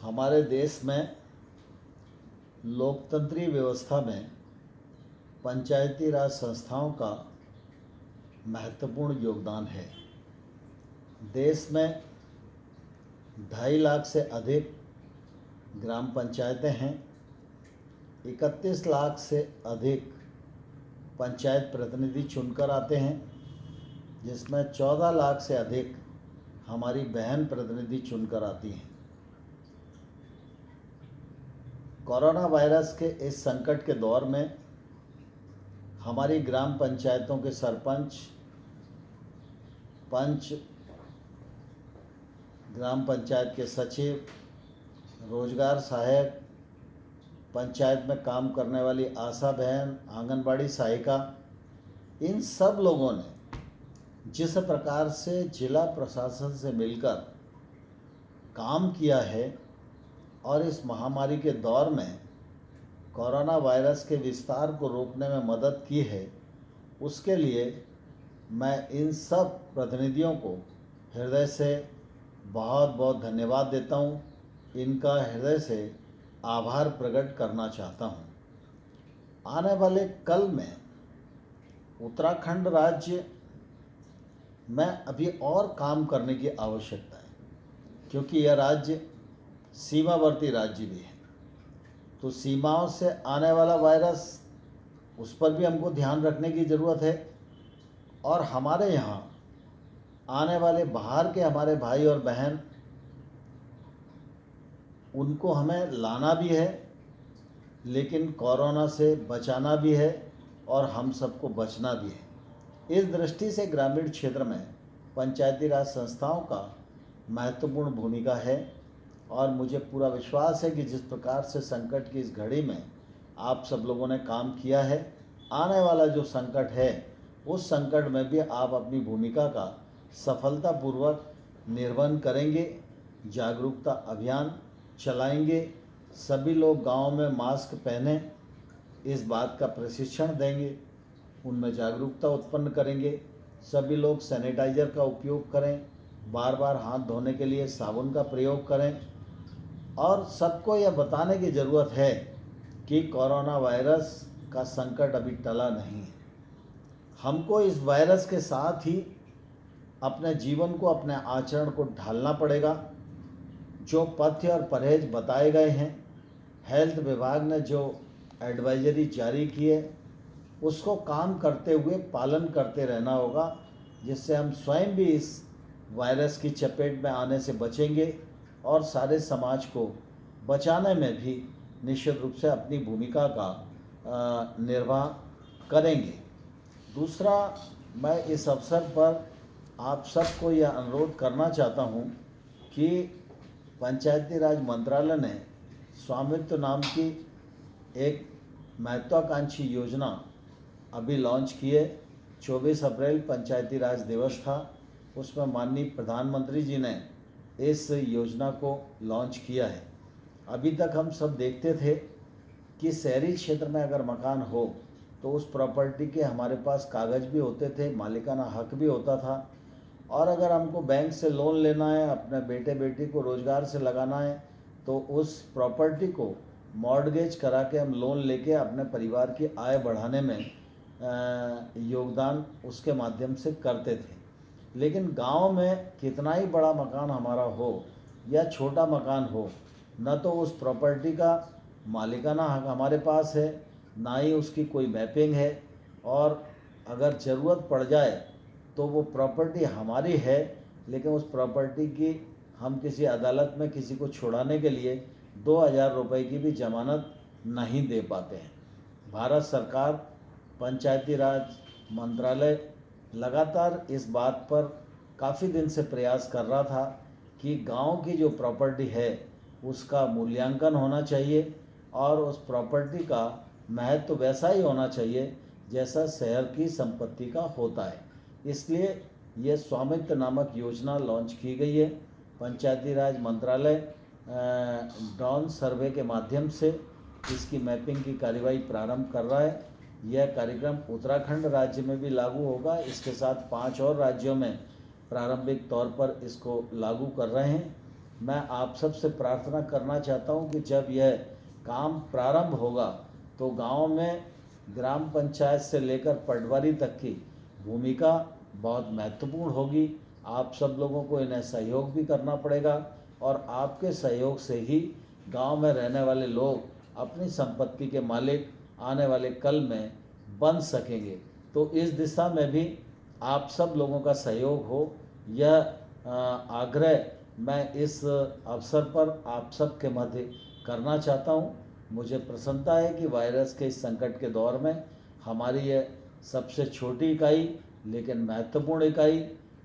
हमारे देश में लोकतंत्रीय व्यवस्था में पंचायती राज संस्थाओं का महत्वपूर्ण योगदान है। देश में 2.5 लाख से अधिक ग्राम पंचायतें हैं। 31 लाख से अधिक पंचायत प्रतिनिधि चुनकर आते हैं, जिसमें 14 लाख से अधिक हमारी बहन प्रतिनिधि चुनकर आती हैं। कोरोना वायरस के इस संकट के दौर में हमारी ग्राम पंचायतों के सरपंच, पंच, ग्राम पंचायत के सचिव, रोजगार सहायक, पंचायत में काम करने वाली आशा बहन, आंगनबाड़ी सहायिका, इन सब लोगों ने जिस प्रकार से जिला प्रशासन से मिलकर काम किया है और इस महामारी के दौर में कोरोना वायरस के विस्तार को रोकने में मदद की है, उसके लिए मैं इन सब प्रतिनिधियों को हृदय से बहुत बहुत धन्यवाद देता हूँ। इनका हृदय से आभार प्रकट करना चाहता हूँ। आने वाले कल में उत्तराखंड राज्य में अभी और काम करने की आवश्यकता है, क्योंकि यह राज्य सीमावर्ती राज्य भी है। तो सीमाओं से आने वाला वायरस, उस पर भी हमको ध्यान रखने की ज़रूरत है। और हमारे यहाँ आने वाले बाहर के हमारे भाई और बहन, उनको हमें लाना भी है, लेकिन कोरोना से बचाना भी है और हम सबको बचना भी है। इस दृष्टि से ग्रामीण क्षेत्र में पंचायती राज संस्थाओं का महत्वपूर्ण भूमिका है और मुझे पूरा विश्वास है कि जिस प्रकार से संकट की इस घड़ी में आप सब लोगों ने काम किया है, आने वाला जो संकट है उस संकट में भी आप अपनी भूमिका का सफलतापूर्वक निर्वहन करेंगे। जागरूकता अभियान चलाएंगे, सभी लोग गांव में मास्क पहने, इस बात का प्रशिक्षण देंगे, उनमें जागरूकता उत्पन्न करेंगे। सभी लोग सैनिटाइज़र का उपयोग करें, बार बार हाथ धोने के लिए साबुन का प्रयोग करें। और सबको यह बताने की ज़रूरत है कि कोरोना वायरस का संकट अभी टला नहीं है। हमको इस वायरस के साथ ही अपने जीवन को, अपने आचरण को ढालना पड़ेगा। जो पथ्य और परहेज बताए गए हैं, हेल्थ विभाग ने जो एडवाइजरी जारी की है, उसको काम करते हुए पालन करते रहना होगा, जिससे हम स्वयं भी इस वायरस की चपेट में आने से बचेंगे और सारे समाज को बचाने में भी निश्चित रूप से अपनी भूमिका का निर्वाह करेंगे। दूसरा, मैं इस अवसर पर आप सबको यह अनुरोध करना चाहता हूँ कि पंचायती राज मंत्रालय ने स्वामित्व नाम की एक महत्वाकांक्षी योजना अभी लॉन्च की है। 24 अप्रैल पंचायती राज दिवस था, उसमें माननीय प्रधानमंत्री जी ने इस योजना को लॉन्च किया है। अभी तक हम सब देखते थे कि शहरी क्षेत्र में अगर मकान हो तो उस प्रॉपर्टी के हमारे पास कागज़ भी होते थे, मालिकाना हक भी होता था। और अगर हमको बैंक से लोन लेना है, अपने बेटे बेटी को रोज़गार से लगाना है, तो उस प्रॉपर्टी को मॉर्टगेज करा के हम लोन लेके अपने परिवार की आय बढ़ाने में योगदान उसके माध्यम से करते थे। लेकिन गांव में कितना ही बड़ा मकान हमारा हो या छोटा मकान हो, न तो उस प्रॉपर्टी का मालिकाना हक हमारे पास है, ना ही उसकी कोई मैपिंग है। और अगर ज़रूरत पड़ जाए तो वो प्रॉपर्टी हमारी है, लेकिन उस प्रॉपर्टी की हम किसी अदालत में किसी को छुड़ाने के लिए 2000 रुपये की भी जमानत नहीं दे पाते हैं। भारत सरकार, पंचायती राज मंत्रालय लगातार इस बात पर काफ़ी दिन से प्रयास कर रहा था कि गांव की जो प्रॉपर्टी है उसका मूल्यांकन होना चाहिए और उस प्रॉपर्टी का महत्व वैसा ही होना चाहिए जैसा शहर की संपत्ति का होता है। इसलिए ये स्वामित्व नामक योजना लॉन्च की गई है। पंचायती राज मंत्रालय ड्रोन सर्वे के माध्यम से इसकी मैपिंग की कार्यवाही प्रारंभ कर रहा है। यह कार्यक्रम उत्तराखंड राज्य में भी लागू होगा। इसके साथ 5 और राज्यों में प्रारंभिक तौर पर इसको लागू कर रहे हैं। मैं आप सब से प्रार्थना करना चाहता हूँ कि जब यह काम प्रारंभ होगा तो गांव में ग्राम पंचायत से लेकर पटवारी तक की भूमिका बहुत महत्वपूर्ण होगी। आप सब लोगों को इन्हें सहयोग भी करना पड़ेगा और आपके सहयोग से ही गांव में रहने वाले लोग अपनी संपत्ति के मालिक आने वाले कल में बन सकेंगे। तो इस दिशा में भी आप सब लोगों का सहयोग हो, यह आग्रह मैं इस अवसर पर आप सब के मध्य करना चाहता हूँ। मुझे प्रसन्नता है कि वायरस के इस संकट के दौर में हमारी यह सबसे छोटी इकाई लेकिन महत्वपूर्ण इकाई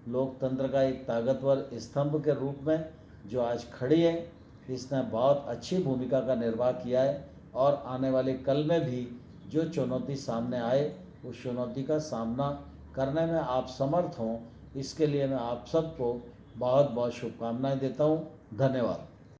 लोकतंत्र का एक ताकतवर स्तंभ के रूप में जो आज खड़ी है, इसने बहुत अच्छी भूमिका का निर्वाह किया है और आने वाले कल में भी जो चुनौती सामने आए उस चुनौती का सामना करने में आप समर्थ हों, इसके लिए मैं आप सबको बहुत बहुत शुभकामनाएं देता हूं। धन्यवाद।